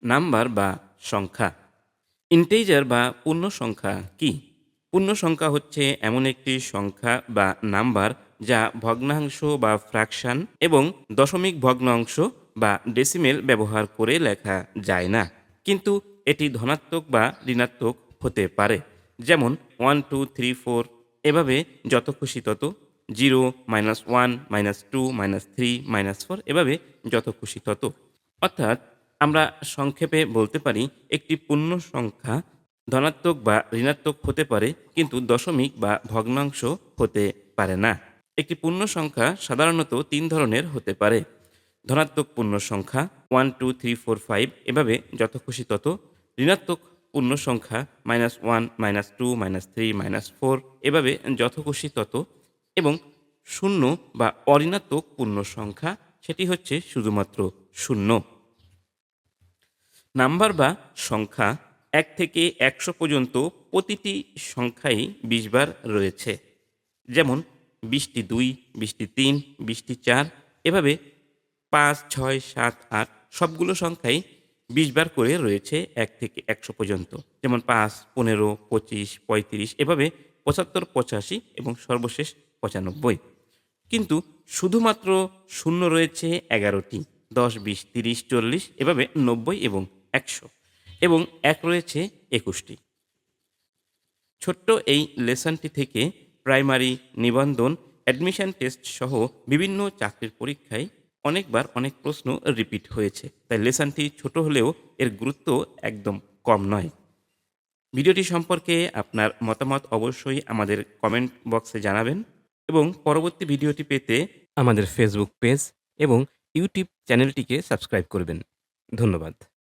Number বা সংখ্যা। Integer বা পূর্ণ সংখ্যা কি? পূর্ণ সংখ্যা হচ্ছে এমন একটি সংখ্যা বা নাম্বার যা ভগ্নাংশ বা ফ্র্যাকশন এবং দশমিক ভগ্নাংশ বা ডেসিমেল ব্যবহার করে লেখা যায় না, কিন্তু এটি ধনাত্মক বা ঋণাত্মক হতে পারে। যেমন 1 2 3 4, এভাবে যত খুশি তত। 0 -1 -2 -3 -4, এভাবে যত খুশি তত। অর্থাৎ আমরা সংক্ষেপে বলতে পারি, একটি পূর্ণ সংখ্যা ধনাত্মক বা ঋণাত্মক হতে পারে, কিন্তু দশমিক বা ভগ্নাংশ হতে পারে না। একটি পূর্ণ সংখ্যা সাধারণত ৩ ধরনের হতে পারে: ধনাত্মক পূর্ণ সংখ্যা 1 2 3 4 5, এভাবে যত খুশি তত। ঋণাত্মক পূর্ণ সংখ্যা -1 -2 -3 -4, এভাবে যত খুশি তত। এবং শূন্য বা অঋণাত্মক পূর্ণ সংখ্যা, সেটি হচ্ছে শুধুমাত্র শূন্য। নাম্বার বা সংখ্যা ১ থেকে ১০০ পর্যন্ত প্রতিটি সংখ্যাই ২০ বার রয়েছে। যেমন ২০টি ২, ২০টি ৩, ২০টি ৪, এভাবে ৫, ৬, ৭, ৮ সবগুলো সংখ্যাই ২০ বার করে রয়েছে ১ থেকে ১০০ পর্যন্ত। যেমন ৫, ১৫, ২৫, ৩৫, এভাবে ৭৫, ৮৫ এবং সর্বশেষ ৯৫। কিন্তু শুধুমাত্র শূন্য রয়েছে ১১টি, ১০, ২০, ৩০, ৪০, এভাবে ৯০ এবং ১০০, এবং ১ রয়েছে ২১টি। ছোট্ট এই লেসনটি থেকে প্রাইমারি, নিবন্ধন, অ্যাডমিশন টেস্ট সহ বিভিন্ন চাকরির পরীক্ষায় অনেকবার অনেক প্রশ্ন রিপিট হয়েছে। তাই লেসনটি ছোট হলেও এর গুরুত্ব একদম কম নয়। ভিডিওটি সম্পর্কে আপনার মতামত অবশ্যই আমাদের কমেন্ট বক্সে জানাবেন, এবং পরবর্তী ভিডিওটি পেতে আমাদের ফেসবুক পেজ এবং ইউটিউব চ্যানেলটিকে সাবস্ক্রাইব করবেন। ধন্যবাদ।